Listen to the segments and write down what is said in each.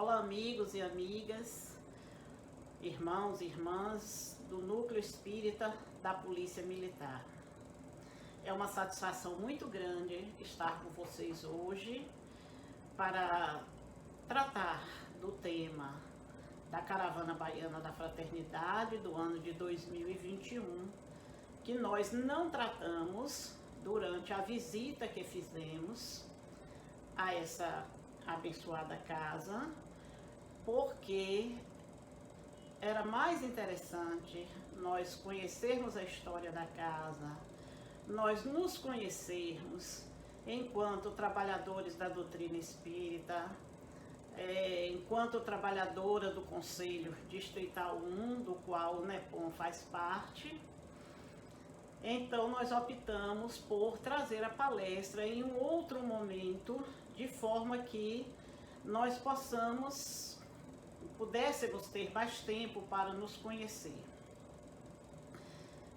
Olá, amigos e amigas, irmãos e irmãs do Núcleo Espírita da Polícia Militar. É uma satisfação muito grande estar com vocês hoje para tratar do tema da Caravana Baiana da Fraternidade do ano de 2021, que nós não tratamos durante a visita que fizemos a essa abençoada casa, porque era mais interessante nós conhecermos a história da casa, nós nos conhecermos enquanto trabalhadores da doutrina espírita, enquanto trabalhadora do Conselho Distrital 1, do qual o NEPOM faz parte. Então nós optamos por trazer a palestra em um outro momento, de forma que nós pudéssemos ter mais tempo para nos conhecer.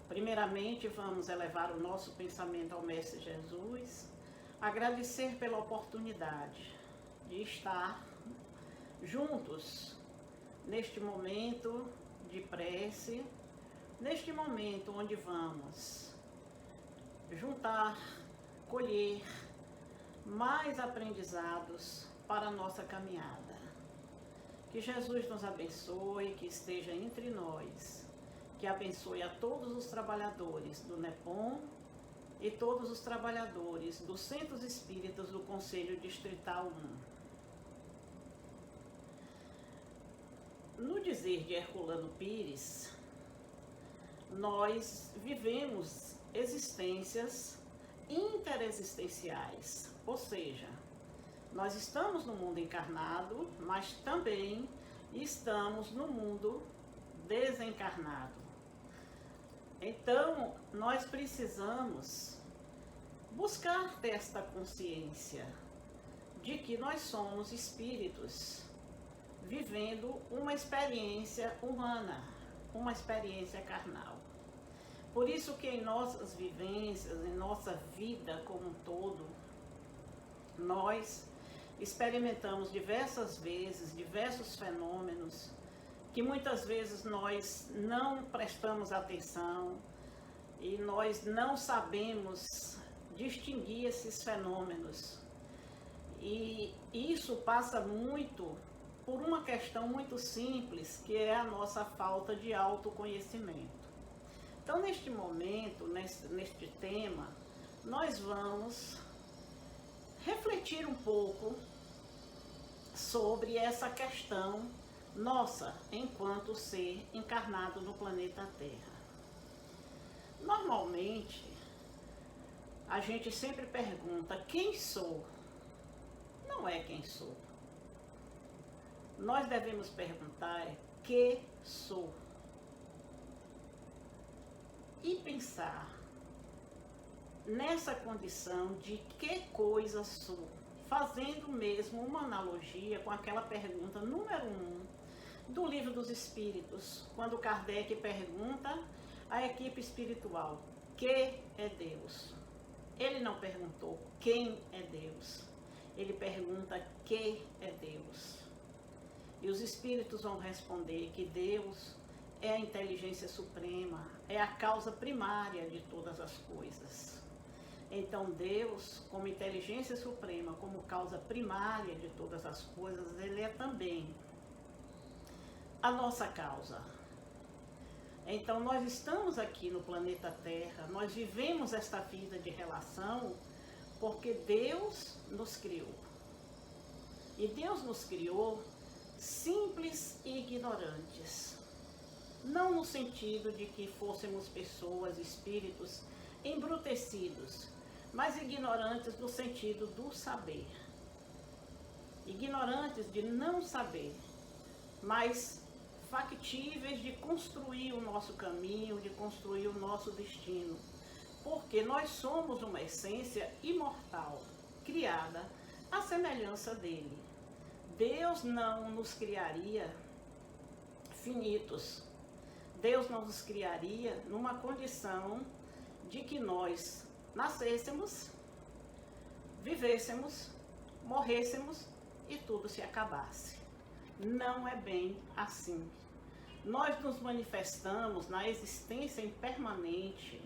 Primeiramente, vamos elevar o nosso pensamento ao Mestre Jesus, agradecer pela oportunidade de estar juntos neste momento de prece, neste momento onde vamos juntar, colher mais aprendizados para a nossa caminhada. Que Jesus nos abençoe, que esteja entre nós, que abençoe a todos os trabalhadores do NEPOM e todos os trabalhadores dos Centros Espíritas do Conselho Distrital 1. No dizer de Herculano Pires, nós vivemos existências interexistenciais, ou seja, nós estamos no mundo encarnado, mas também estamos no mundo desencarnado. Então, nós precisamos buscar ter esta consciência de que nós somos espíritos vivendo uma experiência humana, uma experiência carnal. Por isso que em nossas vivências, em nossa vida como um todo, nós experimentamos diversas vezes, diversos fenômenos, que muitas vezes nós não prestamos atenção e nós não sabemos distinguir esses fenômenos. E isso passa muito por uma questão muito simples, que é a nossa falta de autoconhecimento. Então, neste momento, neste tema, nós vamos refletir um pouco sobre essa questão nossa, enquanto ser encarnado no planeta Terra. Normalmente, a gente sempre pergunta: quem sou? Não é quem sou. Nós devemos perguntar: que sou? E pensar nessa condição de que coisa sou, fazendo mesmo uma analogia com aquela pergunta número 1 do Livro dos Espíritos, quando Kardec pergunta à equipe espiritual: que é Deus? Ele não perguntou quem é Deus, ele pergunta: que é Deus? E os espíritos vão responder que Deus é a inteligência suprema, é a causa primária de todas as coisas. Então Deus, como inteligência suprema, como causa primária de todas as coisas, ele é também a nossa causa. Então nós estamos aqui no planeta Terra, nós vivemos esta vida de relação porque Deus nos criou. E Deus nos criou simples e ignorantes. Não no sentido de que fôssemos pessoas, espíritos embrutecidos, mas ignorantes no sentido do saber. Ignorantes de não saber, mas factíveis de construir o nosso caminho, de construir o nosso destino. Porque nós somos uma essência imortal, criada à semelhança dele. Deus não nos criaria finitos. Deus não nos criaria numa condição de que nós nascêssemos, vivêssemos, morrêssemos e tudo se acabasse. não é bem assim. Nós nos manifestamos na existência impermanente,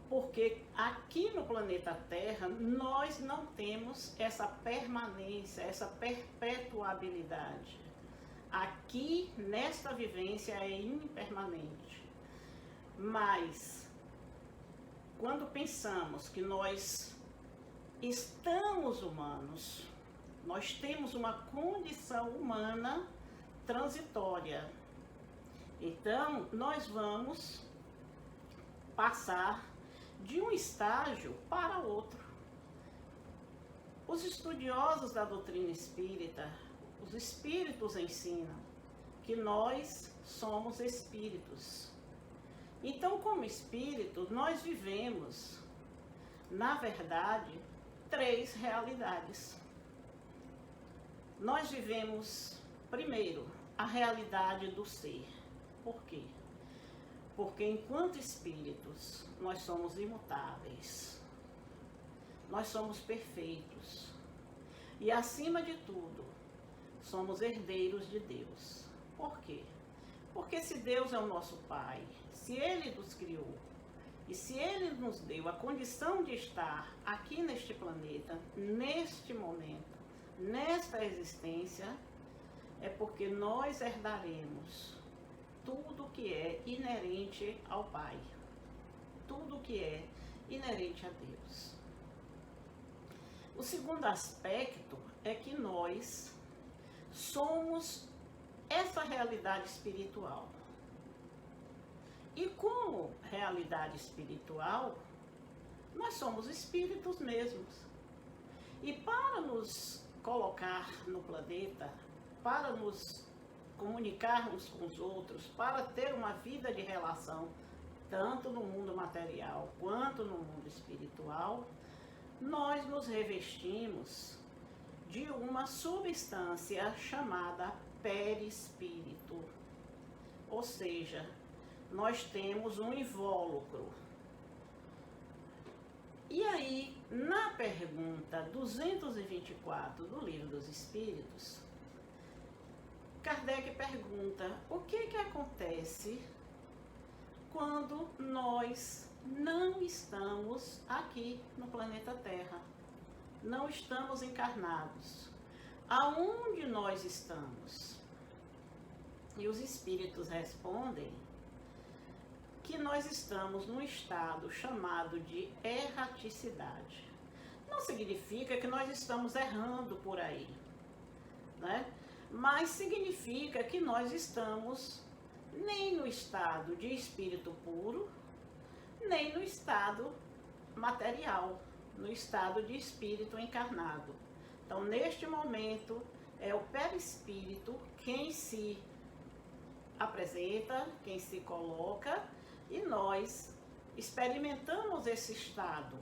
porque aqui no planeta Terra nós não temos essa permanência, essa perpetuabilidade. Aqui, nesta vivência, é impermanente. Mas, quando pensamos que nós estamos humanos, nós temos uma condição humana transitória. Então, nós vamos passar de um estágio para outro. Os estudiosos da doutrina espírita, os espíritos ensinam que nós somos espíritos. Então, como espírito, nós vivemos, na verdade, 3 realidades. Nós vivemos, primeiro, a realidade do ser. Por quê? Porque enquanto espíritos, nós somos imutáveis. Nós somos perfeitos. E, acima de tudo, somos herdeiros de Deus. Por quê? Porque se Deus é o nosso Pai, se Ele nos criou, e se Ele nos deu a condição de estar aqui neste planeta, neste momento, nesta existência, é porque nós herdaremos tudo que é inerente ao Pai, tudo que é inerente a Deus. O segundo aspecto é que nós somos essa realidade espiritual. E como realidade espiritual, nós somos espíritos mesmos. E para nos colocar no planeta, para nos comunicarmos com os outros, para ter uma vida de relação, tanto no mundo material quanto no mundo espiritual, nós nos revestimos de uma substância chamada perispírito. Ou seja, nós temos um invólucro. E aí, na pergunta 224 do Livro dos Espíritos, Kardec pergunta: o que acontece quando nós não estamos aqui no planeta Terra? Não estamos encarnados. Aonde nós estamos? E os espíritos respondem que nós estamos num estado chamado de erraticidade. Não significa que nós estamos errando por aí, né? Mas significa que nós estamos nem no estado de espírito puro, nem no estado material, no estado de espírito encarnado. Então, neste momento, é o perispírito quem se apresenta, quem se coloca, e nós experimentamos esse estado.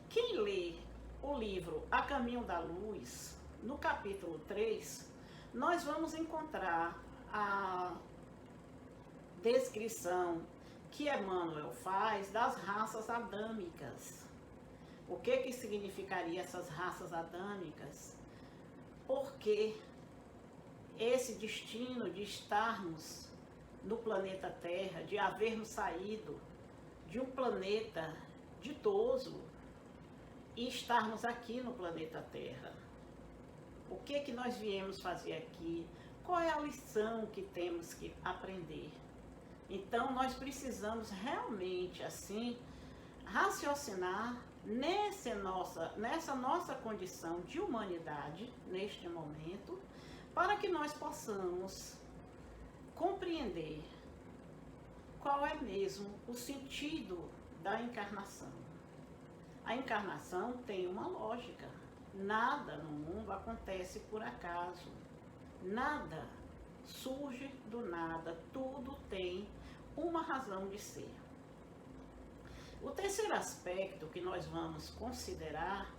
Quem lê o livro A Caminho da Luz, no capítulo 3, nós vamos encontrar a descrição que Emmanuel faz das raças adâmicas. O que significaria essas raças adâmicas? Porque esse destino de estarmos no planeta Terra, de havermos saído de um planeta ditoso e estarmos aqui no planeta Terra. O que nós viemos fazer aqui? Qual é a lição que temos que aprender? Então, nós precisamos realmente, assim, raciocinar nessa nossa condição de humanidade, neste momento, para que nós possamos compreender qual é mesmo o sentido da encarnação. A encarnação tem uma lógica. Nada no mundo acontece por acaso. Nada surge do nada. Tudo tem uma razão de ser. O terceiro aspecto que nós vamos considerar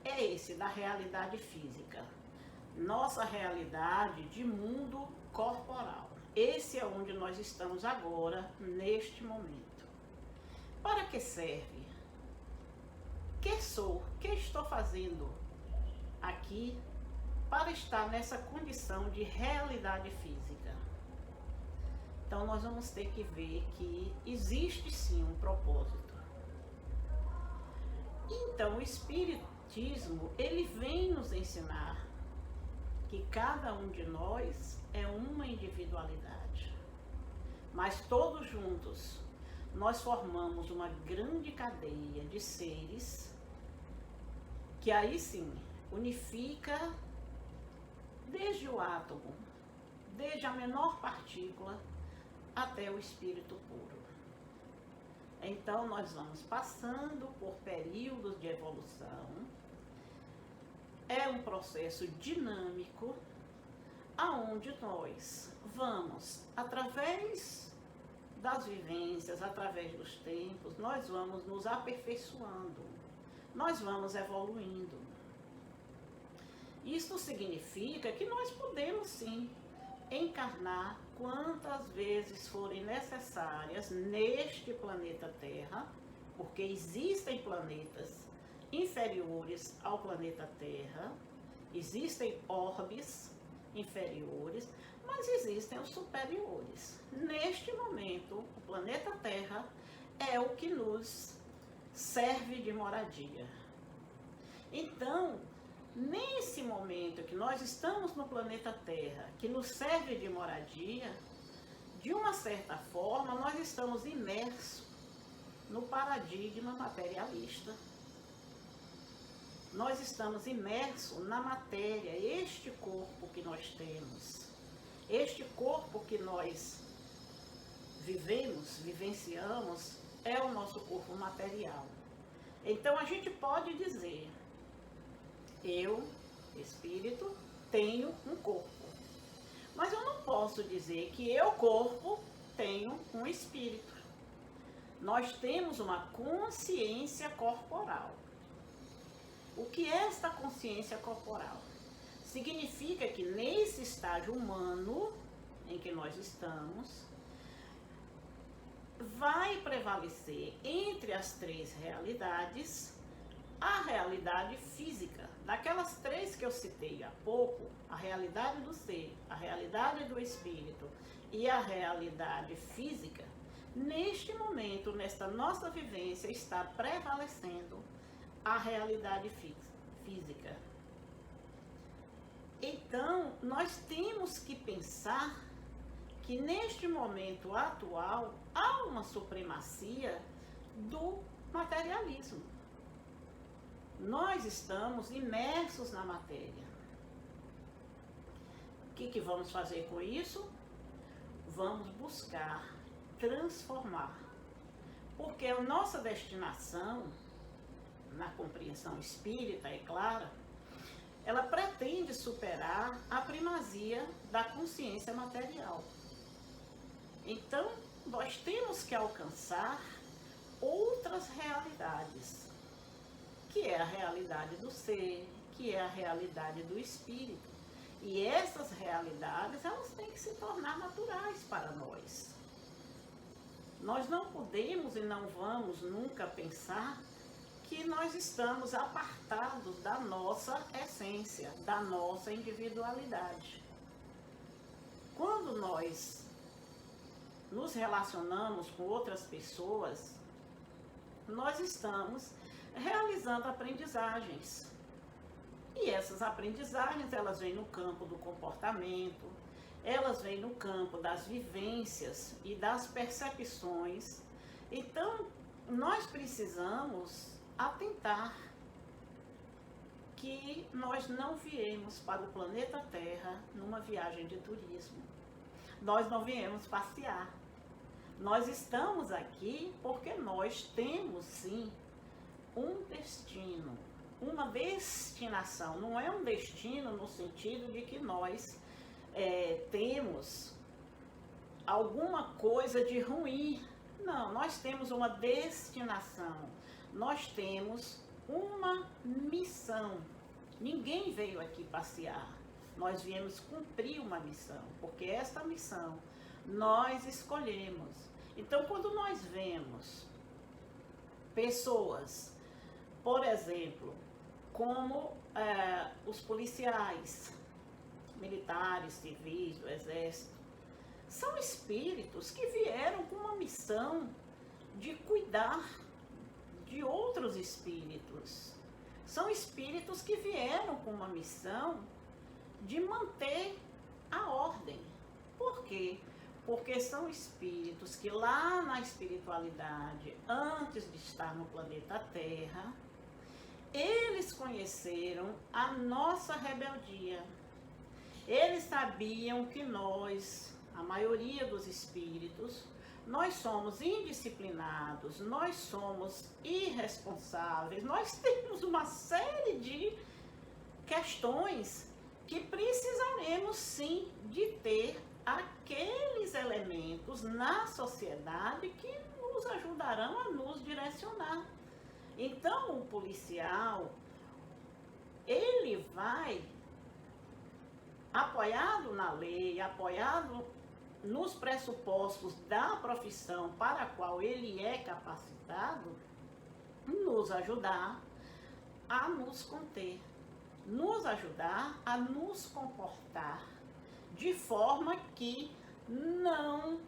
é esse da realidade física. Nossa realidade de mundo corporal. Esse é onde nós estamos agora, neste momento. Para que serve? Que sou? Que estou fazendo aqui? para estar nessa condição de realidade física. Então nós vamos ter que ver que existe sim um propósito. Então o Espiritismo, ele vem nos ensinar que cada um de nós é uma individualidade, mas todos juntos nós formamos uma grande cadeia de seres que aí sim unifica desde o átomo, desde a menor partícula até o espírito puro. Então nós vamos passando por períodos de evolução. É um processo dinâmico aonde nós vamos, através das vivências, através dos tempos, nós vamos nos aperfeiçoando, nós vamos evoluindo. Isso significa que nós podemos sim encarnar quantas vezes forem necessárias neste planeta Terra, porque existem planetas inferiores ao planeta Terra, existem orbes inferiores, mas existem os superiores. Neste momento, o planeta Terra é o que nos serve de moradia. Então, nesse momento que nós estamos no planeta Terra, que nos serve de moradia, de uma certa forma, nós estamos imersos no paradigma materialista. Nós estamos imersos na matéria, este corpo que nós temos, este corpo que nós vivenciamos, é o nosso corpo material. Então a gente pode dizer, eu, espírito, tenho um corpo. Mas eu não posso dizer que eu, corpo, tenho um espírito. Nós temos uma consciência corporal. O que é esta consciência corporal? Significa que nesse estágio humano em que nós estamos, vai prevalecer entre as três realidades a realidade física. Daquelas três que eu citei há pouco, a realidade do ser, a realidade do espírito e a realidade física, neste momento, nesta nossa vivência, está prevalecendo a realidade física. Então, nós temos que pensar que neste momento atual há uma supremacia do materialismo. Nós estamos imersos na matéria. O que vamos fazer com isso? Vamos buscar transformar. Porque a nossa destinação, na compreensão espírita, é clara, ela pretende superar a primazia da consciência material. Então, nós temos que alcançar outras realidades, que é a realidade do ser, que é a realidade do espírito. E essas realidades, elas têm que se tornar naturais para nós. Nós não podemos e não vamos nunca pensar que nós estamos apartados da nossa essência, da nossa individualidade. Quando nós nos relacionamos com outras pessoas, nós estamos realizando aprendizagens. E essas aprendizagens, elas vêm no campo do comportamento, elas vêm no campo das vivências e das percepções. Então, nós precisamos atentar que nós não viemos para o planeta Terra numa viagem de turismo. Nós não viemos passear. Nós estamos aqui porque nós temos, sim, um destino, uma destinação. Não é um destino no sentido de que nós temos alguma coisa de ruim. Não, nós temos uma destinação. Nós temos uma missão. Ninguém veio aqui passear. Nós viemos cumprir uma missão, porque esta missão nós escolhemos. Então, quando nós vemos pessoas, por exemplo, como os policiais, militares, civis, do exército, são espíritos que vieram com uma missão de cuidar de outros espíritos. São espíritos que vieram com uma missão de manter a ordem. Por quê? Porque são espíritos que lá na espiritualidade, antes de estar no planeta Terra, eles conheceram a nossa rebeldia. Eles sabiam que nós, a maioria dos espíritos, nós somos indisciplinados, nós somos irresponsáveis, nós temos uma série de questões que precisaremos sim de ter aqueles elementos na sociedade que nos ajudarão a nos direcionar. Então, o policial, ele vai, apoiado na lei, apoiado nos pressupostos da profissão para a qual ele é capacitado, nos ajudar a nos conter, nos ajudar a nos comportar de forma que não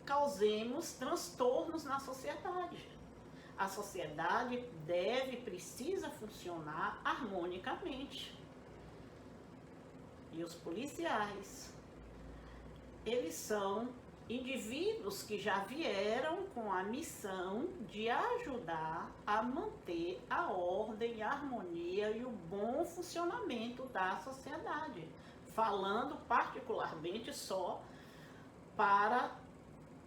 causemos transtornos na sociedade. A sociedade precisa funcionar harmonicamente. E os policiais, eles são indivíduos que já vieram com a missão de ajudar a manter a ordem, a harmonia e o bom funcionamento da sociedade. Falando particularmente só para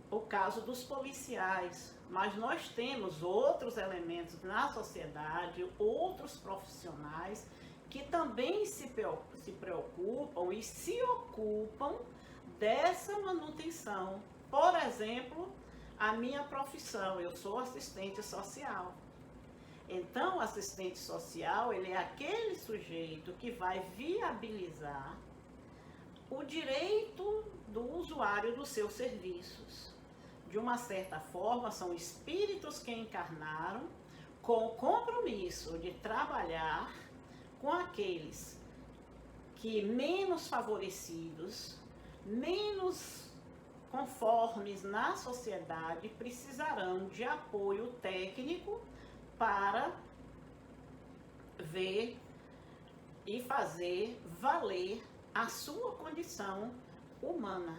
o caso dos policiais, mas nós temos outros elementos na sociedade, outros profissionais que também se preocupam e se ocupam dessa manutenção. Por exemplo, a minha profissão, eu sou assistente social. Então, o assistente social, ele é aquele sujeito que vai viabilizar o direito do usuário dos seus serviços. De uma certa forma, são espíritos que encarnaram com o compromisso de trabalhar com aqueles que menos favorecidos, menos conformes na sociedade, precisarão de apoio técnico para ver e fazer valer a sua condição humana.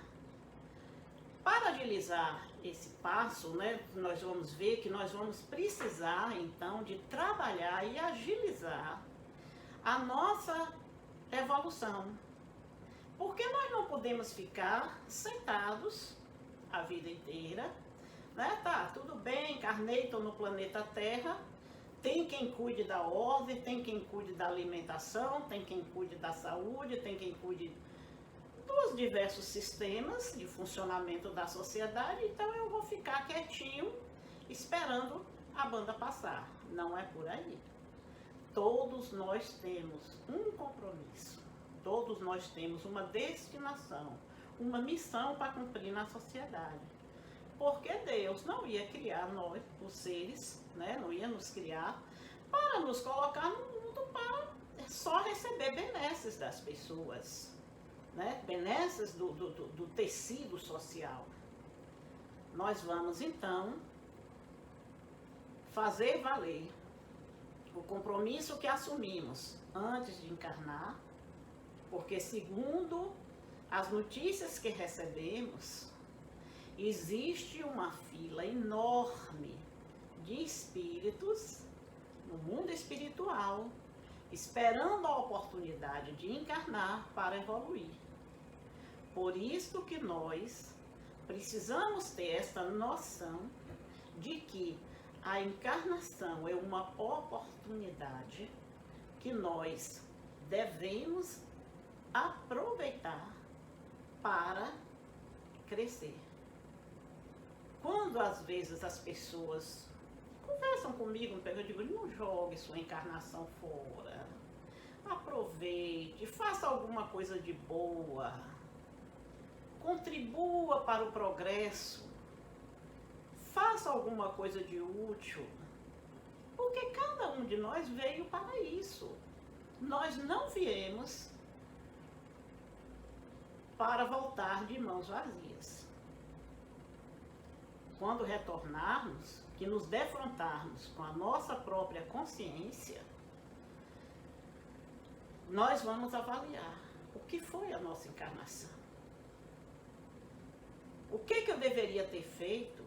Para agilizar esse passo, nós vamos ver que nós vamos precisar, então, de trabalhar e agilizar a nossa evolução. Porque nós não podemos ficar sentados a vida inteira, Tá, tudo bem, encarnei, estou no planeta Terra, tem quem cuide da ordem, tem quem cuide da alimentação, tem quem cuide da saúde, tem quem cuide dos diversos sistemas de funcionamento da sociedade, então eu vou ficar quietinho esperando a banda passar. Não é por aí. Todos nós temos um compromisso, todos nós temos uma destinação, uma missão para cumprir na sociedade. Porque Deus não ia criar nós, os seres, não ia nos criar para nos colocar no mundo para só receber benesses das pessoas, benesses do tecido social. Nós vamos então fazer valer o compromisso que assumimos antes de encarnar, porque segundo as notícias que recebemos, existe uma fila enorme de espíritos no mundo espiritual, esperando a oportunidade de encarnar para evoluir. Por isso que nós precisamos ter essa noção de que a encarnação é uma oportunidade que nós devemos aproveitar para crescer. Quando às vezes as pessoas conversam comigo, eu digo, não jogue sua encarnação fora, aproveite, faça alguma coisa de boa, contribua para o progresso, faça alguma coisa de útil, porque cada um de nós veio para isso. Nós não viemos para voltar de mãos vazias. Quando retornarmos, que nos defrontarmos com a nossa própria consciência, nós vamos avaliar o que foi a nossa encarnação. O que eu deveria ter feito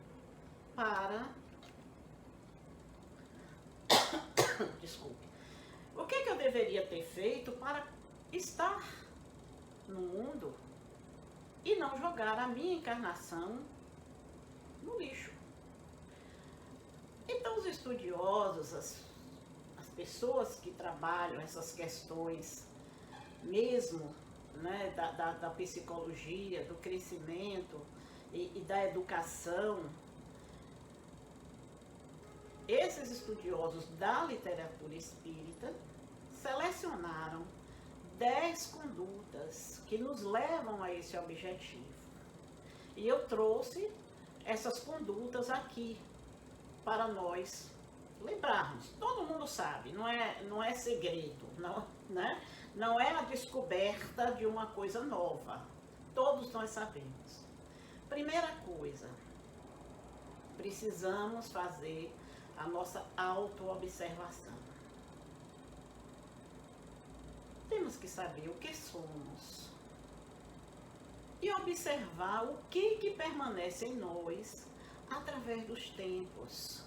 para... Desculpe. O que eu deveria ter feito para estar no mundo e não jogar a minha encarnação no lixo? Então, os estudiosos, as pessoas que trabalham essas questões mesmo, né, da psicologia, do crescimento e da educação, esses estudiosos da literatura espírita selecionaram 10 condutas que nos levam a esse objetivo. E eu trouxe essas condutas aqui para nós lembrarmos. Todo mundo sabe, não é segredo, não, né? Não é a descoberta de uma coisa nova. Todos nós sabemos. Primeira coisa, precisamos fazer a nossa autoobservação. Temos que saber o que somos e observar o que permanece em nós através dos tempos.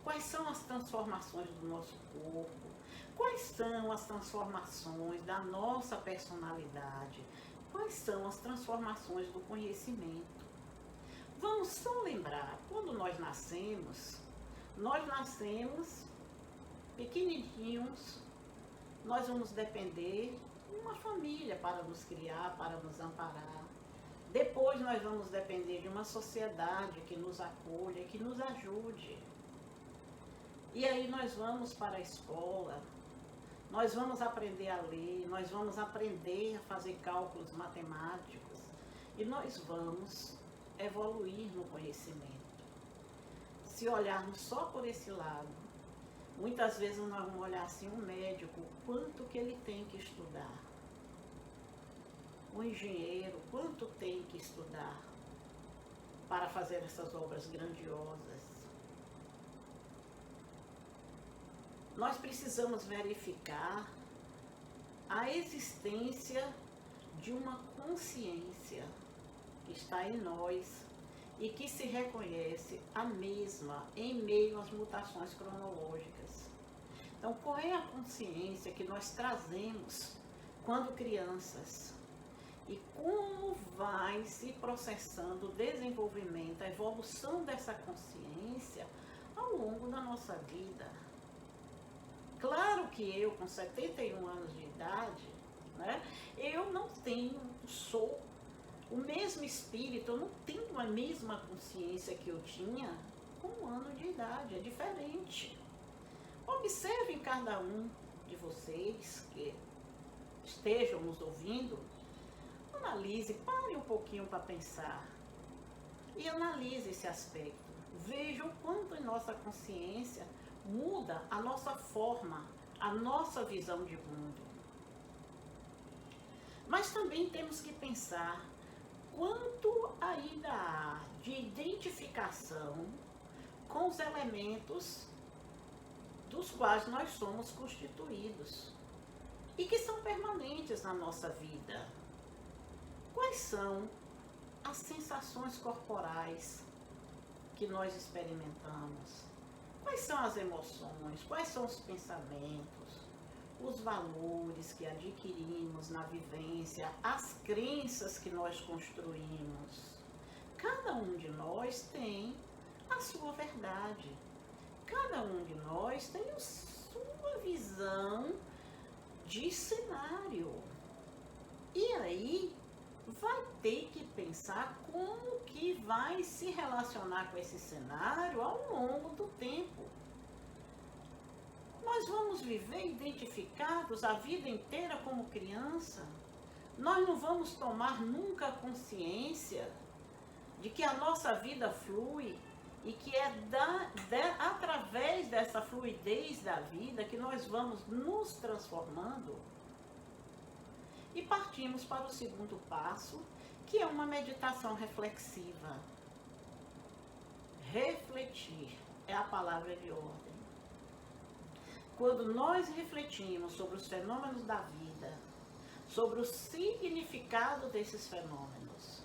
Quais são as transformações do nosso corpo? Quais são as transformações da nossa personalidade? Quais são as transformações do conhecimento? Vamos só lembrar, quando nós nascemos pequenininhos, nós vamos depender de uma família para nos criar, para nos amparar. Depois nós vamos depender de uma sociedade que nos acolha, que nos ajude. E aí nós vamos para a escola, nós vamos aprender a ler, nós vamos aprender a fazer cálculos matemáticos e nós vamos evoluir no conhecimento. Se olharmos só por esse lado, muitas vezes nós vamos olhar assim um médico, quanto que ele tem que estudar. Um engenheiro, quanto tem que estudar para fazer essas obras grandiosas. Nós precisamos verificar a existência de uma consciência que está em nós e que se reconhece a mesma em meio às mutações cronológicas. Então, qual é a consciência que nós trazemos quando crianças? E como vai se processando o desenvolvimento, a evolução dessa consciência ao longo da nossa vida? Claro que eu, com 71 anos de idade, né, eu não sou o mesmo espírito, eu não tenho a mesma consciência que eu tinha com 1 ano de idade, é diferente. Observem cada um de vocês que estejam nos ouvindo, analise, pare um pouquinho para pensar e analise esse aspecto. Veja o quanto em nossa consciência muda a nossa forma, a nossa visão de mundo. Mas também temos que pensar quanto ainda há de identificação com os elementos dos quais nós somos constituídos e que são permanentes na nossa vida. Quais são as sensações corporais que nós experimentamos? Quais são as emoções? Quais são os pensamentos? Os valores que adquirimos na vivência, as crenças que nós construímos? Cada um de nós tem a sua verdade. Cada um de nós tem a sua visão de cenário. E aí vai ter que pensar como que vai se relacionar com esse cenário ao longo do tempo. Nós vamos viver identificados a vida inteira como criança? Nós não vamos tomar nunca consciência de que a nossa vida flui e que é através dessa fluidez da vida que nós vamos nos transformando? E partimos para o segundo passo, que é uma meditação reflexiva. Refletir é a palavra de ordem. Quando nós refletimos sobre os fenômenos da vida, sobre o significado desses fenômenos,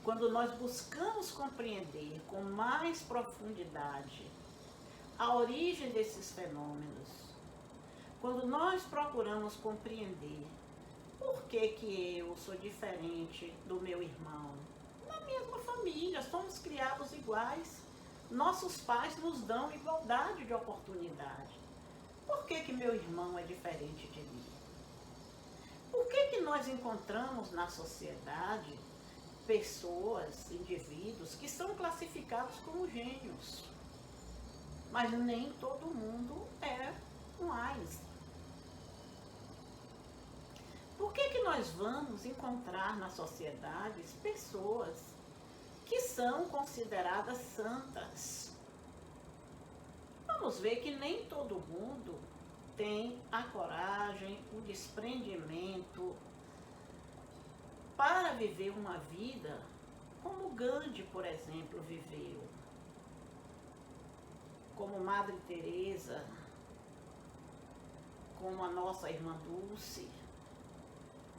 quando nós buscamos compreender com mais profundidade a origem desses fenômenos, quando nós procuramos compreender por que eu sou diferente do meu irmão, na mesma família, somos criados iguais, nossos pais nos dão igualdade de oportunidade. Por que meu irmão é diferente de mim? Por que nós encontramos na sociedade pessoas, indivíduos que são classificados como gênios? Mas nem todo mundo é um Einstein. Por que nós vamos encontrar na sociedade pessoas que são consideradas santas? Vamos ver que nem todo mundo tem a coragem, o desprendimento para viver uma vida como Gandhi, por exemplo, viveu, como Madre Teresa, como a nossa irmã Dulce,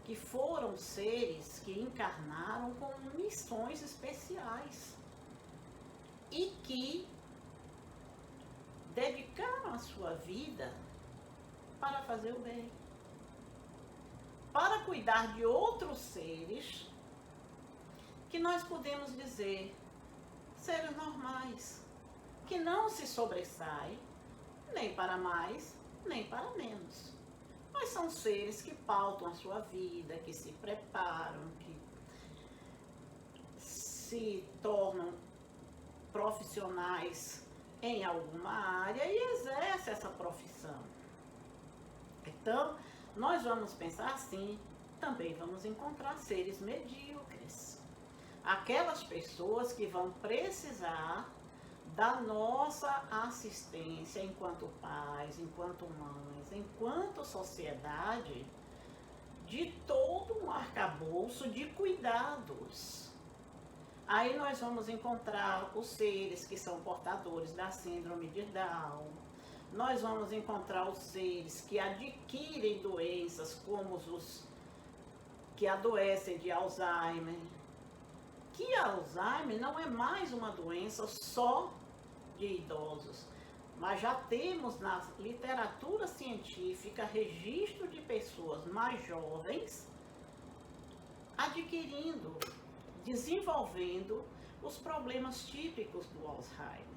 que foram seres que encarnaram com missões especiais e que dedicaram a sua vida para fazer o bem, para cuidar de outros seres que nós podemos dizer seres normais, que não se sobressaem nem para mais, nem para menos. Mas são seres que pautam a sua vida, que se preparam, que se tornam profissionais em alguma área e exercem essa profissão. Então, nós vamos pensar assim, também vamos encontrar seres medíocres. Aquelas pessoas que vão precisar da nossa assistência enquanto pais, enquanto mães, enquanto sociedade, de todo um arcabouço de cuidados. Aí nós vamos encontrar os seres que são portadores da síndrome de Down, nós vamos encontrar os seres que adquirem doenças como os que adoecem de Alzheimer, que Alzheimer não é mais uma doença só de idosos, mas já temos na literatura científica registro de pessoas mais jovens adquirindo, desenvolvendo os problemas típicos do Alzheimer.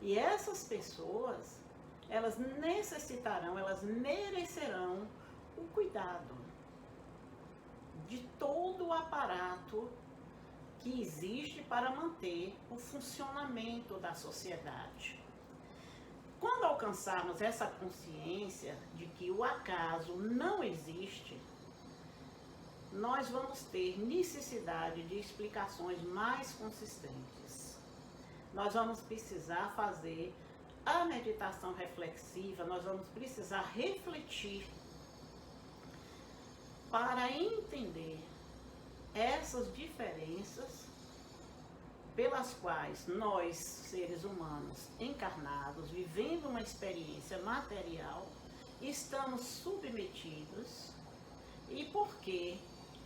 E essas pessoas, elas necessitarão, elas merecerão o cuidado de todo o aparato que existe para manter o funcionamento da sociedade. Quando alcançarmos essa consciência de que o acaso não existe, nós vamos ter necessidade de explicações mais consistentes. Nós vamos precisar fazer a meditação reflexiva, nós vamos precisar refletir para entender essas diferenças pelas quais nós, seres humanos encarnados, vivendo uma experiência material, estamos submetidos e por que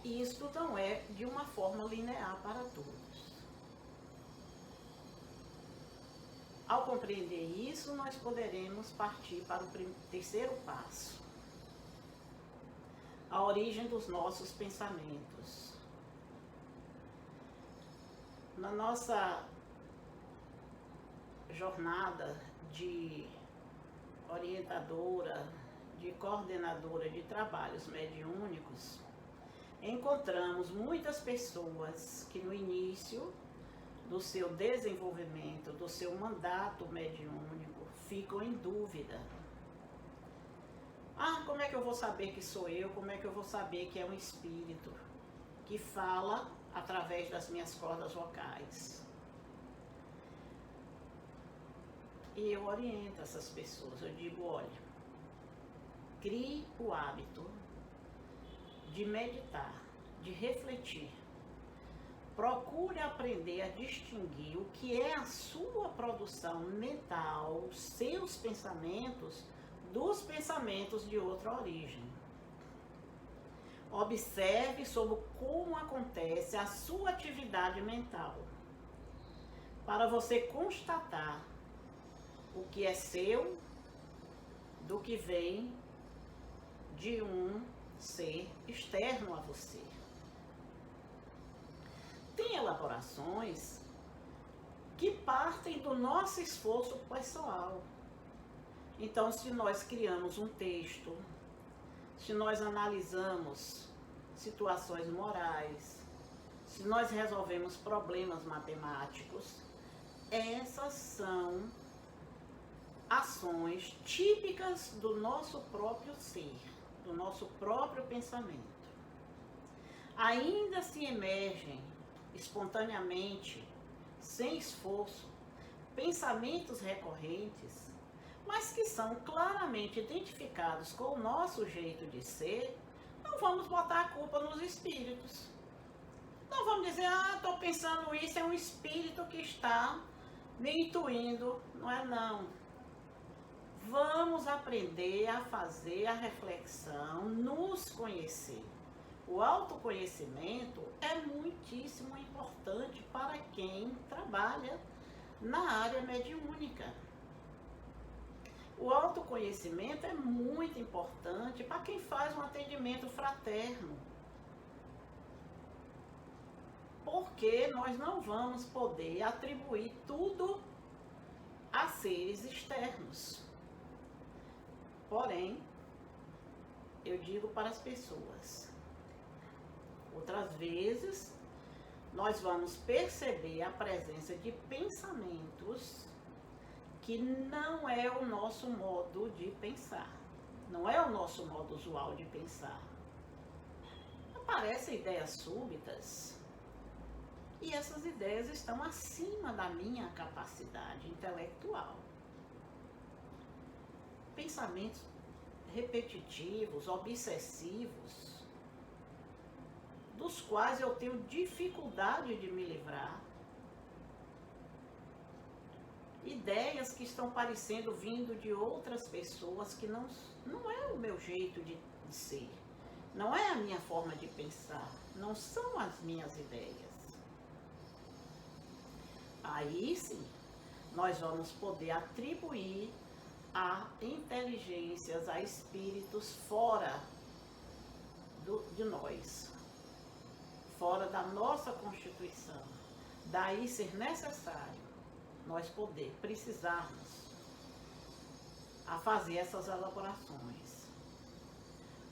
isso não é de uma forma linear para todos. Ao compreender isso, nós poderemos partir para o terceiro passo, a origem dos nossos pensamentos. Na nossa jornada de orientadora, de coordenadora de trabalhos mediúnicos, encontramos muitas pessoas que no início do seu desenvolvimento, do seu mandato mediúnico, ficam em dúvida. Como é que eu vou saber que sou eu? Como é que eu vou saber que é um espírito que fala através das minhas cordas vocais? E eu oriento essas pessoas, eu digo, olha, crie o hábito de meditar, de refletir procure aprender a distinguir o que é a sua produção mental, seus pensamentos, dos pensamentos de outra origem. Observe sobre como acontece a sua atividade mental, para você constatar o que é seu, do que vem de um ser externo a você. Tem elaborações que partem do nosso esforço pessoal. Então, se nós criamos um texto, se nós analisamos situações morais, se nós resolvemos problemas matemáticos, essas são ações típicas do nosso próprio ser, do nosso próprio pensamento. Ainda se emergem espontaneamente, sem esforço, pensamentos recorrentes, mas que são claramente identificados com o nosso jeito de ser. Não vamos botar a culpa nos espíritos. Não vamos dizer, estou pensando isso, é um espírito que está me intuindo. Não é não. Vamos aprender a fazer a reflexão, nos conhecer. O autoconhecimento é muitíssimo importante para quem trabalha na área mediúnica. O autoconhecimento é muito importante para quem faz um atendimento fraterno. Porque nós não vamos poder atribuir tudo a seres externos. Porém, eu digo para as pessoas, outras vezes, nós vamos perceber a presença de pensamentos que não é o nosso modo de pensar, não é o nosso modo usual de pensar. Aparecem ideias súbitas e essas ideias estão acima da minha capacidade intelectual. Pensamentos repetitivos, obsessivos, dos quais eu tenho dificuldade de me livrar. Ideias que estão parecendo vindo de outras pessoas que não é o meu jeito de ser, não é a minha forma de pensar, não são as minhas ideias. Aí sim, nós vamos poder atribuir a inteligências, a espíritos fora de nós, fora da nossa constituição. Daí ser necessário nós precisarmos a fazer essas elaborações.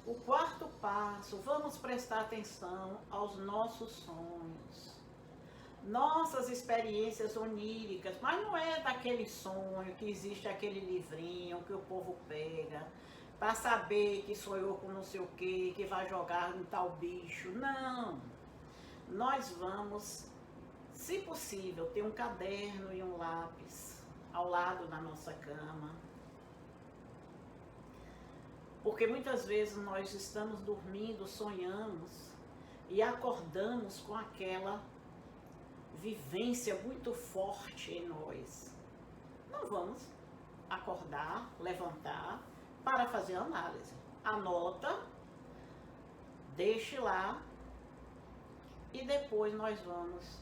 O quarto passo, vamos prestar atenção aos nossos sonhos, nossas experiências oníricas, mas não é daquele sonho que existe aquele livrinho que o povo pega para saber que sonhou com não sei o que vai jogar um tal bicho. Não, nós vamos, se possível, ter um caderno e um lápis ao lado da nossa cama, porque muitas vezes nós estamos dormindo, sonhamos e acordamos com aquela vivência muito forte em nós. Não vamos acordar, levantar para fazer análise. Anota, deixe lá e depois nós vamos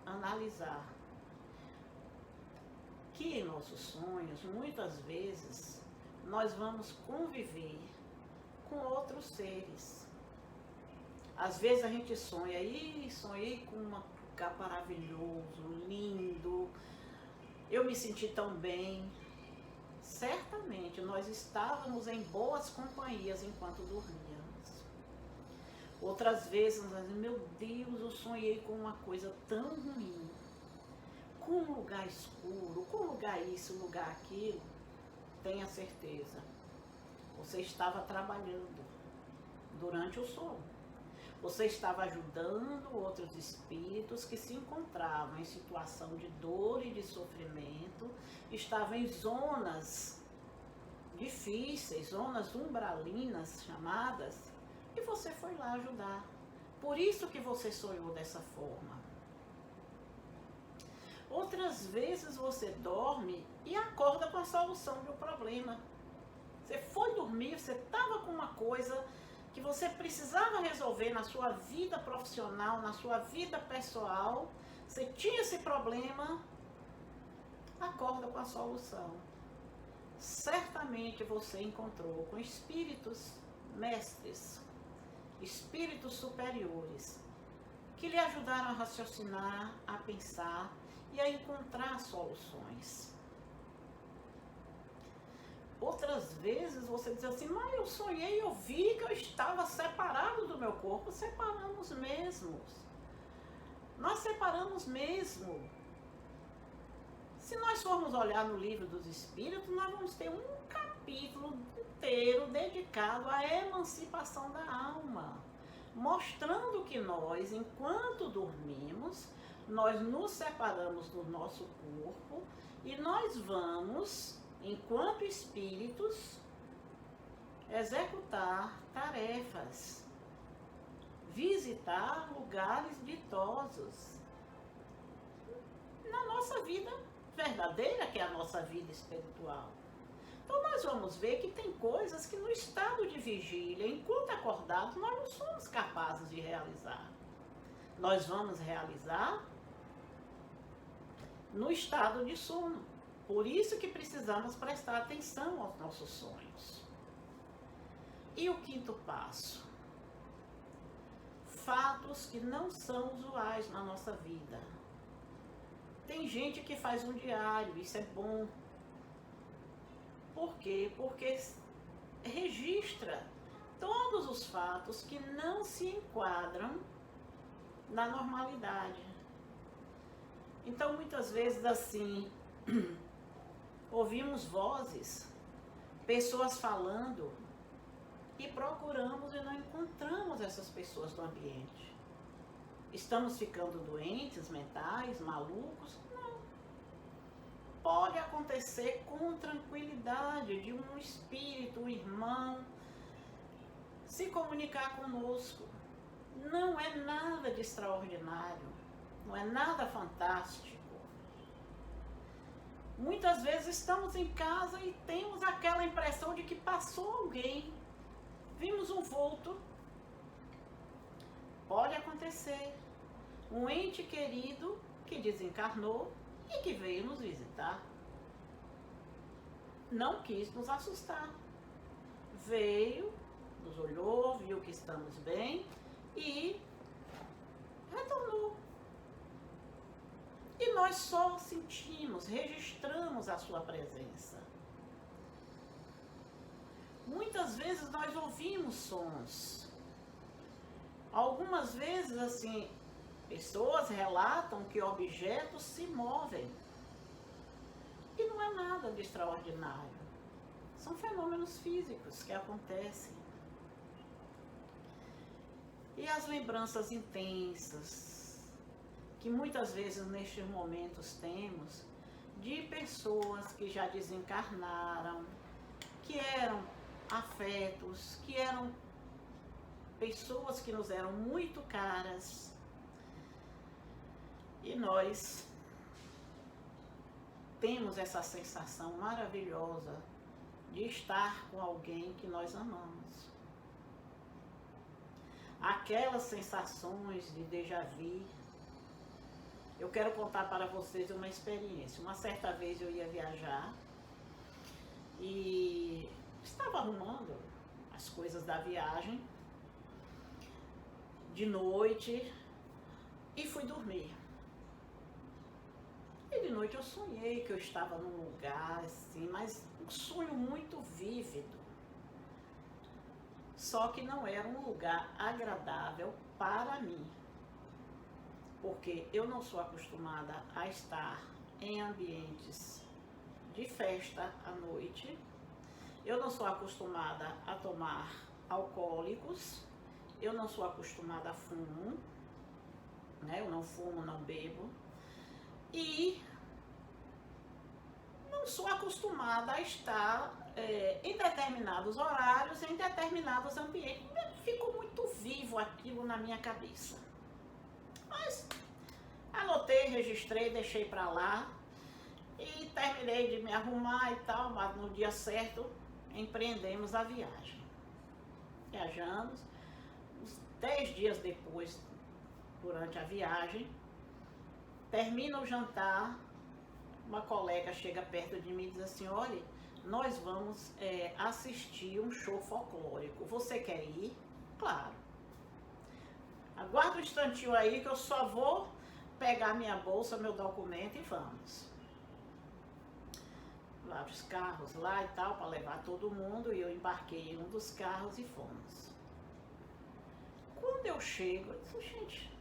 analisar que em nossos sonhos, muitas vezes, nós vamos conviver com outros seres. Às vezes a gente sonha, sonhei com um lugar maravilhoso, lindo, eu me senti tão bem. Certamente nós estávamos em boas companhias enquanto dormíamos. Outras vezes nós dizemos, meu Deus, eu sonhei com uma coisa tão ruim, com um lugar escuro, com um lugar isso, um lugar aquilo. Tenha certeza, você estava trabalhando durante o sono. Você estava ajudando outros espíritos que se encontravam em situação de dor e de sofrimento, estavam em zonas difíceis, zonas umbralinas chamadas, e você foi lá ajudar. Por isso que você sonhou dessa forma. Outras vezes você dorme e acorda com a solução de um problema. Você foi dormir, você estava com uma coisa que você precisava resolver na sua vida profissional, na sua vida pessoal, você tinha esse problema, acorda com a solução. Certamente você encontrou com espíritos mestres, espíritos superiores, que lhe ajudaram a raciocinar, a pensar e a encontrar soluções. Outras vezes você diz assim, mas eu sonhei, eu vi que eu estava separado do meu corpo. Separamos mesmo. Nós separamos mesmo. Se nós formos olhar no livro dos Espíritos, nós vamos ter um capítulo inteiro dedicado à emancipação da alma, mostrando que nós, enquanto dormimos, nós nos separamos do nosso corpo e nós vamos, enquanto espíritos, executar tarefas, visitar lugares ditosos na nossa vida verdadeira, que é a nossa vida espiritual. Então nós vamos ver que tem coisas que no estado de vigília, enquanto acordados, nós não somos capazes de realizar. Nós vamos realizar no estado de sono. Por isso que precisamos prestar atenção aos nossos sonhos. E o quinto passo? Fatos que não são usuais na nossa vida. Tem gente que faz um diário, isso é bom. Por quê? Porque registra todos os fatos que não se enquadram na normalidade. Então, muitas vezes, assim, ouvimos vozes, pessoas falando, e procuramos e não encontramos essas pessoas no ambiente. Estamos ficando doentes, mentais, malucos? Não. Pode acontecer com tranquilidade de um espírito, um irmão, se comunicar conosco. Não é nada de extraordinário, não é nada fantástico. Muitas vezes estamos em casa e temos aquela impressão de que passou alguém, vimos um vulto. Pode acontecer. Um ente querido que desencarnou e que veio nos visitar. Não quis nos assustar. Veio, nos olhou, viu que estamos bem e retornou. E nós só sentimos, registramos a sua presença. Muitas vezes nós ouvimos sons. Algumas vezes, assim, pessoas relatam que objetos se movem. E não é nada de extraordinário. São fenômenos físicos que acontecem. E as lembranças intensas, que muitas vezes nestes momentos temos, de pessoas que já desencarnaram, que eram afetos, que eram pessoas que nos eram muito caras, e nós temos essa sensação maravilhosa de estar com alguém que nós amamos. Aquelas sensações de déjà vu. Eu quero contar para vocês uma experiência. Uma certa vez eu ia viajar e estava arrumando as coisas da viagem de noite e fui dormir. E de noite eu sonhei que eu estava num lugar assim, mas um sonho muito vívido. Só que não era um lugar agradável para mim. Porque eu não sou acostumada a estar em ambientes de festa à noite. Eu não sou acostumada a tomar alcoólicos. Eu não sou acostumada a fumo, né? Eu não fumo, não bebo. E não sou acostumada a estar em determinados horários, em determinados ambientes. Ficou muito vivo aquilo na minha cabeça. Mas anotei, registrei, deixei pra lá e terminei de me arrumar e tal, mas no dia certo empreendemos a viagem. Viajamos, uns 10 dias depois, durante a viagem, termina o jantar, uma colega chega perto de mim e diz assim, olha, nós vamos assistir um show folclórico, você quer ir? Claro. Aguarda um instantinho aí que eu só vou pegar minha bolsa, meu documento e vamos. Vários carros lá e tal, para levar todo mundo, e eu embarquei em um dos carros e fomos. Quando eu chego, eu disse, gente,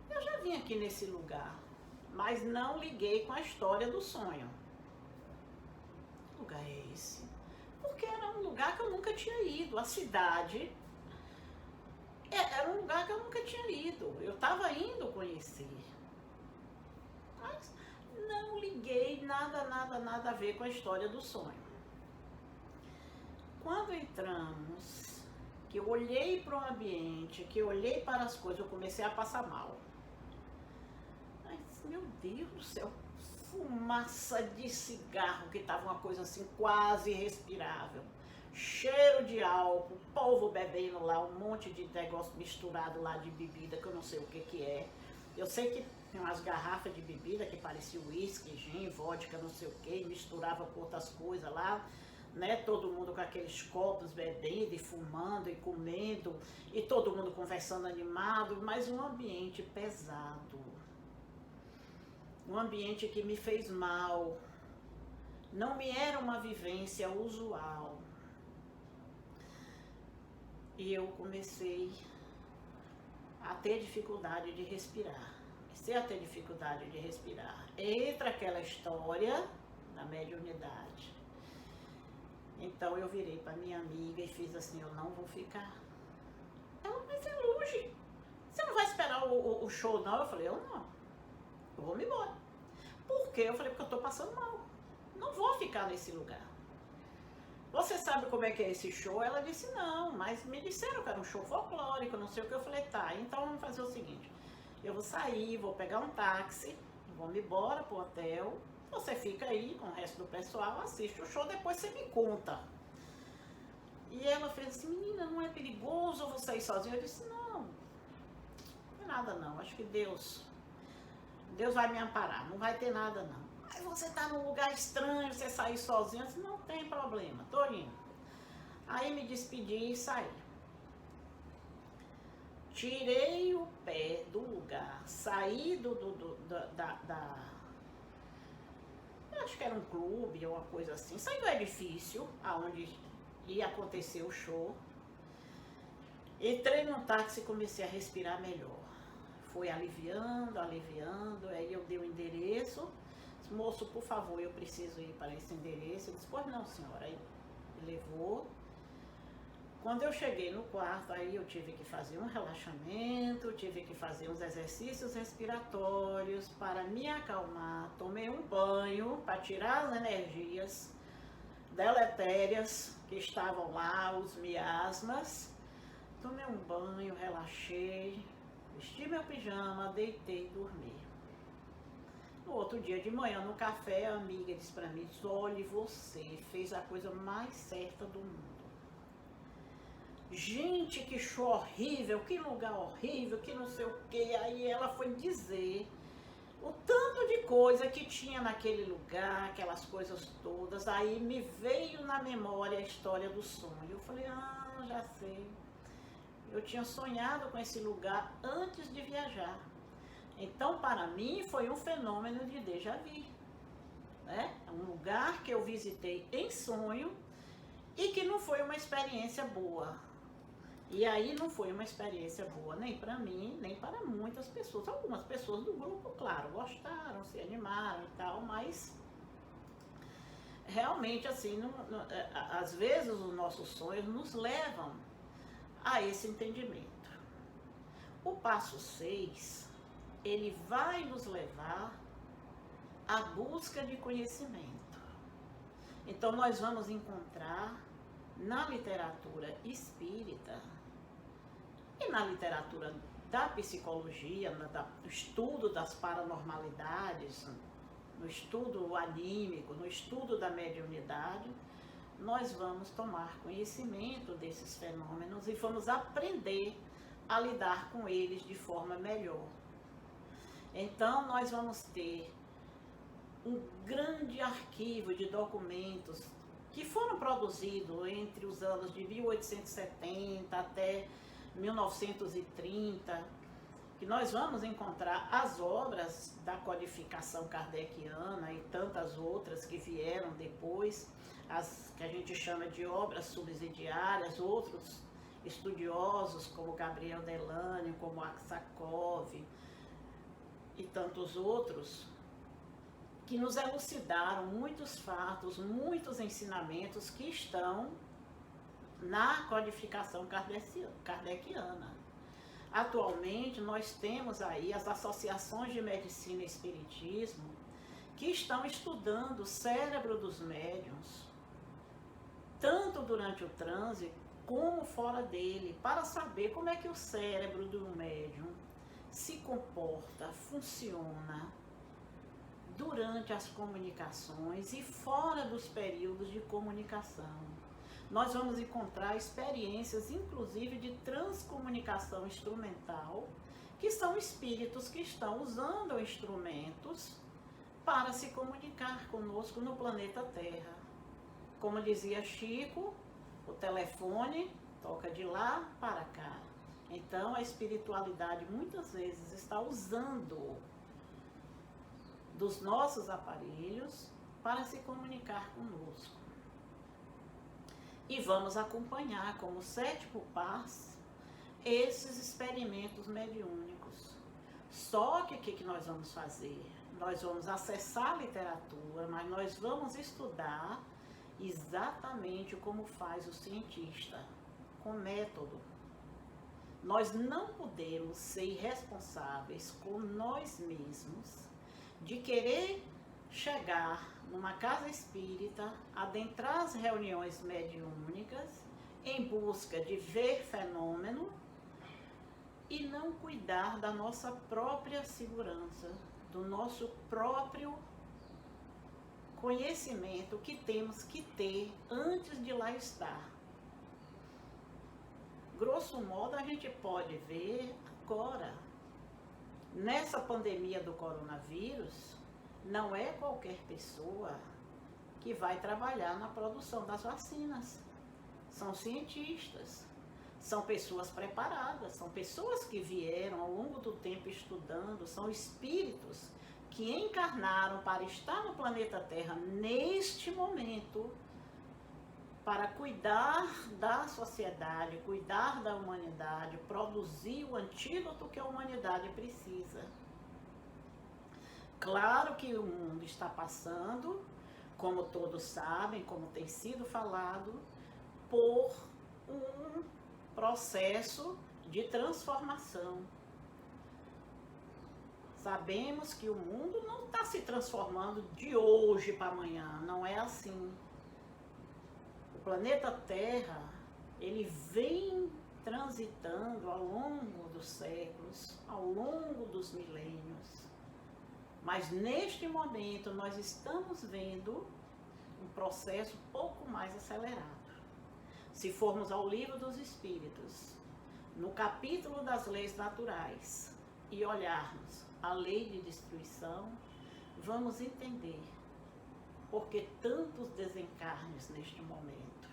eu já vim aqui nesse lugar, mas não liguei com a história do sonho. Que lugar é esse? Porque era um lugar que eu nunca tinha ido, a cidade era um lugar que eu nunca tinha ido, eu estava indo conhecer. Mas não liguei nada a ver com a história do sonho. Quando entramos, que eu olhei para o ambiente, que eu olhei para as coisas, eu comecei a passar mal. Mas, meu Deus do céu, fumaça de cigarro, que estava uma coisa assim quase irrespirável. Cheiro de álcool, povo bebendo lá, um monte de negócio misturado lá de bebida, que eu não sei o que é. Eu sei que tem umas garrafas de bebida que parecia uísque, gin, vodka, não sei o que, misturava com outras coisas lá, né? Todo mundo com aqueles copos bebendo e fumando e comendo, e todo mundo conversando animado, mas um ambiente pesado. Um ambiente que me fez mal. Não me era uma vivência usual. E eu comecei a ter dificuldade de respirar. Comecei a ter dificuldade de respirar. Entra aquela história da mediunidade. Então eu virei para minha amiga e fiz assim, eu não vou ficar. Ela, mas é longe. Você não vai esperar o show não? Eu falei, eu não. Eu vou me embora. Por quê? Eu falei, porque eu tô passando mal. Não vou ficar nesse lugar. Você sabe como é que é esse show? Ela disse, não, mas me disseram que era um show folclórico, não sei o que. Eu falei, tá, então vamos fazer o seguinte. Eu vou sair, vou pegar um táxi, vou me embora pro hotel. Você fica aí com o resto do pessoal, assiste o show, depois você me conta. E ela fez assim, menina, não é perigoso eu vou sair sozinha? Eu disse, não é nada não, acho que Deus vai me amparar, não vai ter nada não. Mas você tá num lugar estranho, você sair sozinho? Eu disse, não tem problema, tô indo. Aí me despedi e saí. Tirei o pé do lugar, saí acho que era um clube ou uma coisa assim, saí do edifício aonde ia acontecer o show. Entrei num táxi e comecei a respirar melhor. Foi aliviando, aí eu dei o endereço. Disse, moço, por favor, eu preciso ir para esse endereço. Ele disse, pois não, senhora. Aí levou. Quando eu cheguei no quarto, aí eu tive que fazer um relaxamento, tive que fazer uns exercícios respiratórios para me acalmar. Tomei um banho para tirar as energias deletérias que estavam lá, os miasmas. Tomei um banho, relaxei, vesti meu pijama, deitei e dormi. No outro dia de manhã, no café, a amiga disse para mim, olha, você fez a coisa mais certa do mundo. Gente, que show horrível, que lugar horrível, que não sei o que. Aí ela foi dizer o tanto de coisa que tinha naquele lugar, aquelas coisas todas. Aí me veio na memória a história do sonho. Eu falei, já sei. Eu tinha sonhado com esse lugar antes de viajar. Então, para mim, foi um fenômeno de déjà vu, né? É um lugar que eu visitei em sonho e que não foi uma experiência boa. E aí não foi uma experiência boa nem para mim, nem para muitas pessoas. Algumas pessoas do grupo, claro, gostaram, se animaram e tal, mas realmente, assim, às vezes os nossos sonhos nos levam a esse entendimento. O passo 6, ele vai nos levar à busca de conhecimento. Então nós vamos encontrar na literatura espírita e na literatura da psicologia, do estudo das paranormalidades, no estudo anímico, no estudo da mediunidade, nós vamos tomar conhecimento desses fenômenos e vamos aprender a lidar com eles de forma melhor. Então, nós vamos ter um grande arquivo de documentos que foram produzidos entre os anos de 1870 até 1930, que nós vamos encontrar as obras da codificação kardeciana e tantas outras que vieram depois, as que a gente chama de obras subsidiárias, outros estudiosos como Gabriel Delânio, como Aksakov e tantos outros, que nos elucidaram muitos fatos, muitos ensinamentos que estão na codificação kardeciana. Atualmente, nós temos aí as associações de medicina e espiritismo que estão estudando o cérebro dos médiuns, tanto durante o transe como fora dele, para saber como é que o cérebro do médium se comporta, funciona durante as comunicações e fora dos períodos de comunicação. Nós vamos encontrar experiências, inclusive, de transcomunicação instrumental, que são espíritos que estão usando instrumentos para se comunicar conosco no planeta Terra. Como dizia Chico, o telefone toca de lá para cá. Então, a espiritualidade muitas vezes está usando dos nossos aparelhos para se comunicar conosco. E vamos acompanhar como sétimo passo esses experimentos mediúnicos. Só que o que nós vamos fazer? Nós vamos acessar a literatura, mas nós vamos estudar exatamente como faz o cientista, com método. Nós não podemos ser irresponsáveis com nós mesmos de querer chegar numa casa espírita, adentrar as reuniões mediúnicas em busca de ver fenômeno e não cuidar da nossa própria segurança, do nosso próprio conhecimento que temos que ter antes de lá estar. Grosso modo, a gente pode ver agora, nessa pandemia do coronavírus, não é qualquer pessoa que vai trabalhar na produção das vacinas. São cientistas, são pessoas preparadas, são pessoas que vieram ao longo do tempo estudando, são espíritos que encarnaram para estar no planeta Terra neste momento, para cuidar da sociedade, cuidar da humanidade, produzir o antídoto que a humanidade precisa. Claro que o mundo está passando, como todos sabem, como tem sido falado, por um processo de transformação. Sabemos que o mundo não está se transformando de hoje para amanhã, não é assim. O planeta Terra, ele vem transitando ao longo dos séculos, ao longo dos milênios. Mas neste momento nós estamos vendo um processo pouco mais acelerado. Se formos ao Livro dos Espíritos, no capítulo das leis naturais, e olharmos a lei de destruição, vamos entender por que tantos desencarnes neste momento,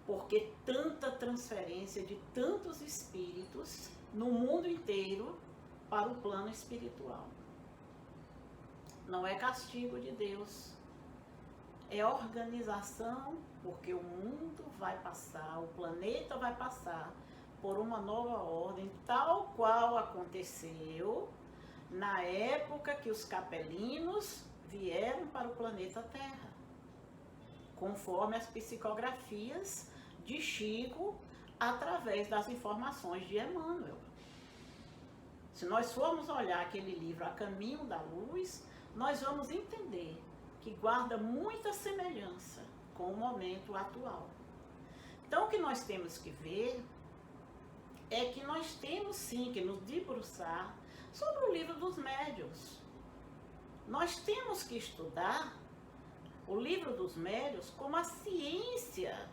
por que tanta transferência de tantos espíritos no mundo inteiro para o plano espiritual. Não é castigo de Deus, é organização, porque o mundo vai passar, o planeta vai passar por uma nova ordem, tal qual aconteceu na época que os capelinos vieram para o planeta Terra, conforme as psicografias de Chico, através das informações de Emmanuel. Se nós formos olhar aquele livro A Caminho da Luz, nós vamos entender que guarda muita semelhança com o momento atual. Então, o que nós temos que ver é que nós temos sim que nos debruçar sobre o livro dos médiuns. Nós temos que estudar o livro dos médiuns como a ciência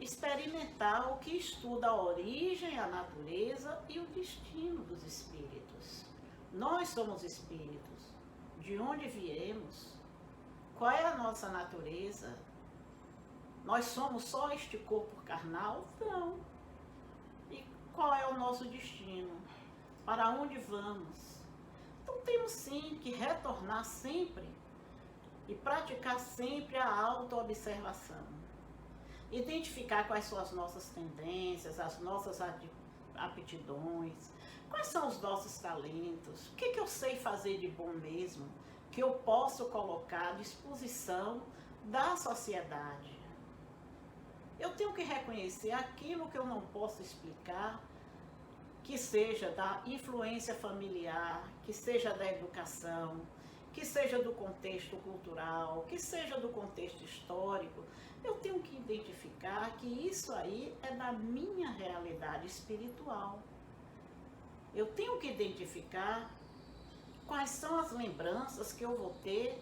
experimental que estuda a origem, a natureza e o destino dos espíritos. Nós somos espíritos. De onde viemos? Qual é a nossa natureza? Nós somos só este corpo carnal? Não. E qual é o nosso destino? Para onde vamos? Então temos sim que retornar sempre e praticar sempre a autoobservação. Identificar quais são as nossas tendências, as nossas aptidões, quais são os nossos talentos, o que eu sei fazer de bom mesmo, que eu posso colocar à disposição da sociedade. Eu tenho que reconhecer aquilo que eu não posso explicar, que seja da influência familiar, que seja da educação, que seja do contexto cultural, que seja do contexto histórico. Eu tenho que identificar que isso aí é da minha realidade espiritual. Eu tenho que identificar quais são as lembranças que eu vou ter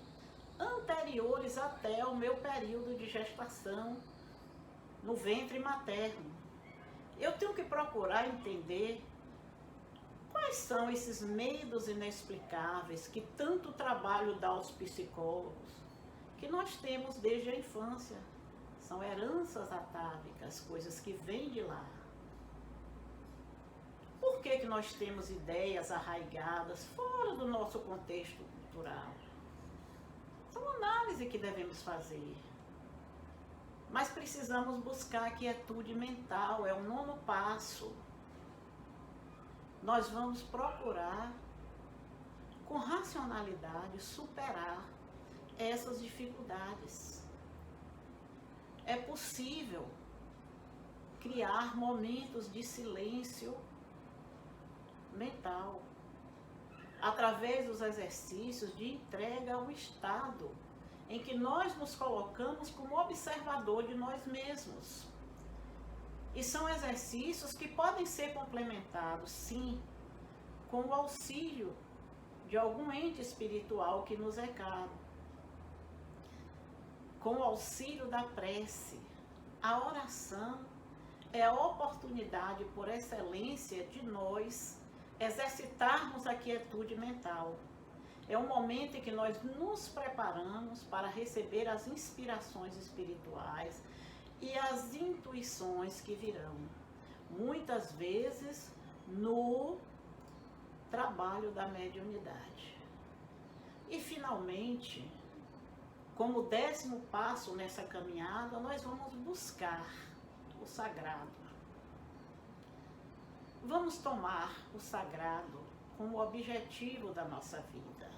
anteriores até o meu período de gestação no ventre materno. Eu tenho que procurar entender quais são esses medos inexplicáveis que tanto trabalho dá aos psicólogos, que nós temos desde a infância. São heranças atávicas, coisas que vêm de lá. Por que nós temos ideias arraigadas fora do nosso contexto cultural? São análises que devemos fazer. Mas precisamos buscar a quietude mental, é o 9º passo. Nós vamos procurar, com racionalidade, superar essas dificuldades. É possível criar momentos de silêncio mental, através dos exercícios de entrega ao estado em que nós nos colocamos como observador de nós mesmos. E são exercícios que podem ser complementados, sim, com o auxílio de algum ente espiritual que nos é caro. Com o auxílio da prece. A oração é a oportunidade por excelência de nós exercitarmos a quietude mental. É um momento em que nós nos preparamos para receber as inspirações espirituais e as intuições que virão. Muitas vezes no trabalho da mediunidade. E finalmente, como 10º passo nessa caminhada, nós vamos buscar o sagrado. Vamos tomar o sagrado como objetivo da nossa vida.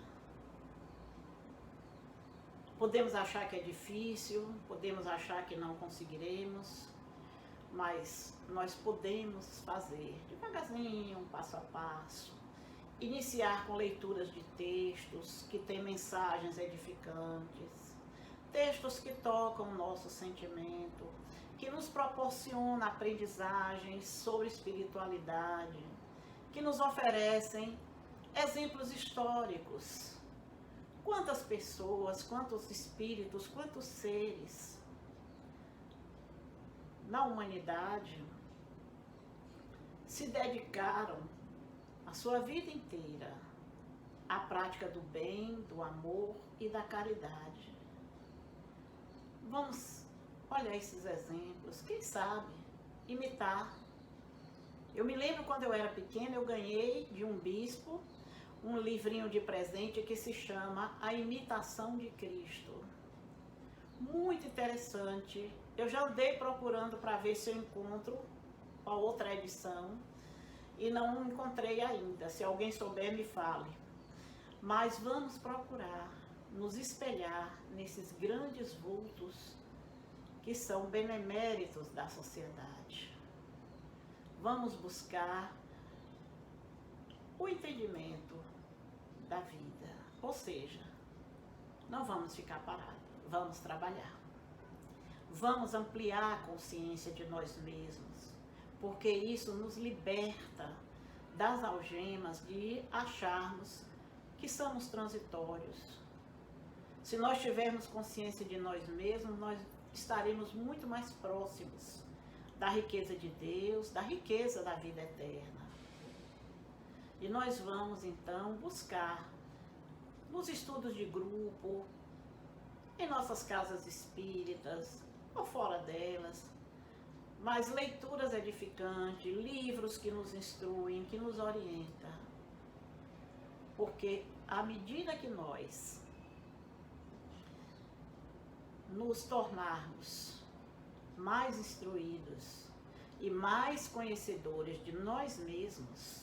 Podemos achar que é difícil, podemos achar que não conseguiremos, mas nós podemos fazer devagarzinho, passo a passo. Iniciar com leituras de textos que têm mensagens edificantes, textos que tocam o nosso sentimento, que nos proporcionam aprendizagens sobre espiritualidade, que nos oferecem exemplos históricos. Quantas pessoas, quantos espíritos, quantos seres na humanidade se dedicaram a sua vida inteira à prática do bem, do amor e da caridade. Vamos olhar esses exemplos, quem sabe imitar. Eu me lembro quando eu era pequena, eu ganhei de um bispo um livrinho de presente que se chama A Imitação de Cristo. Muito interessante. Eu já andei procurando para ver se eu encontro a outra edição e não encontrei ainda. Se alguém souber, me fale. Mas vamos procurar nos espelhar nesses grandes vultos que são beneméritos da sociedade. Vamos buscar o entendimento da vida, ou seja, não vamos ficar parados, vamos trabalhar. Vamos ampliar a consciência de nós mesmos, porque isso nos liberta das algemas de acharmos que somos transitórios. Se nós tivermos consciência de nós mesmos, nós estaremos muito mais próximos da riqueza de Deus, da riqueza da vida eterna. E nós vamos então buscar nos estudos de grupo, em nossas casas espíritas ou fora delas, mas leituras edificantes, livros que nos instruem, que nos orientam. Porque à medida que nós nos tornarmos mais instruídos e mais conhecedores de nós mesmos,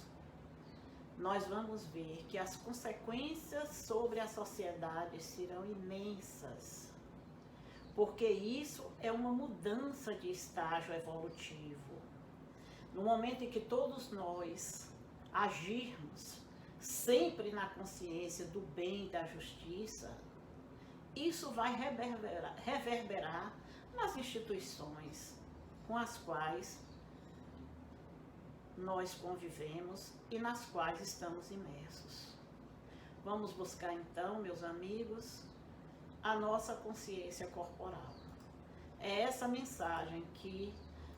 nós vamos ver que as consequências sobre a sociedade serão imensas. Porque isso é uma mudança de estágio evolutivo. No momento em que todos nós agirmos sempre na consciência do bem e da justiça, isso vai reverberar nas instituições com as quais nós convivemos e nas quais estamos imersos. Vamos buscar então, meus amigos, a nossa consciência corporal. É essa mensagem que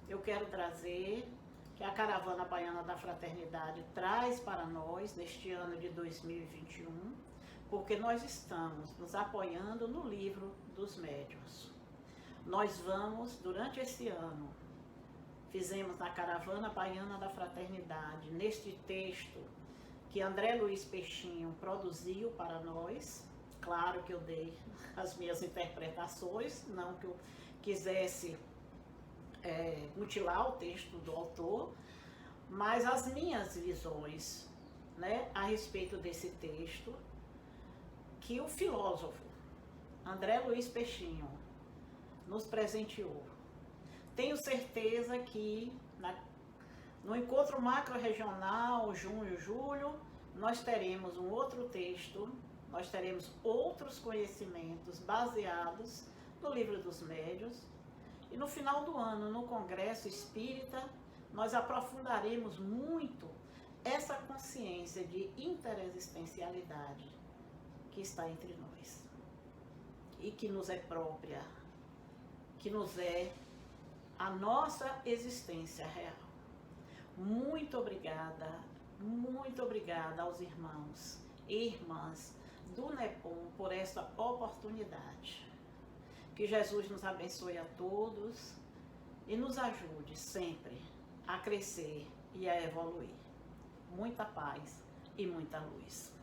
eu quero trazer, que a Caravana Baiana da Fraternidade traz para nós neste ano de 2021, porque nós estamos nos apoiando no livro dos médiuns. Nós vamos, durante esse ano, fizemos na Caravana Baiana da Fraternidade, neste texto que André Luiz Peixinho produziu para nós. Claro que eu dei as minhas interpretações, não que eu quisesse mutilar o texto do autor, mas as minhas visões, né, a respeito desse texto que o filósofo André Luiz Peixinho nos presenteou. Tenho certeza que no encontro macro-regional, junho, julho, nós teremos um outro texto, nós teremos outros conhecimentos baseados no livro dos médiuns. E no final do ano, no Congresso Espírita, nós aprofundaremos muito essa consciência de interexistencialidade que está entre nós e que nos é própria, que nos é a nossa existência real. Muito obrigada aos irmãos e irmãs do NEPOM por esta oportunidade. Que Jesus nos abençoe a todos e nos ajude sempre a crescer e a evoluir. Muita paz e muita luz.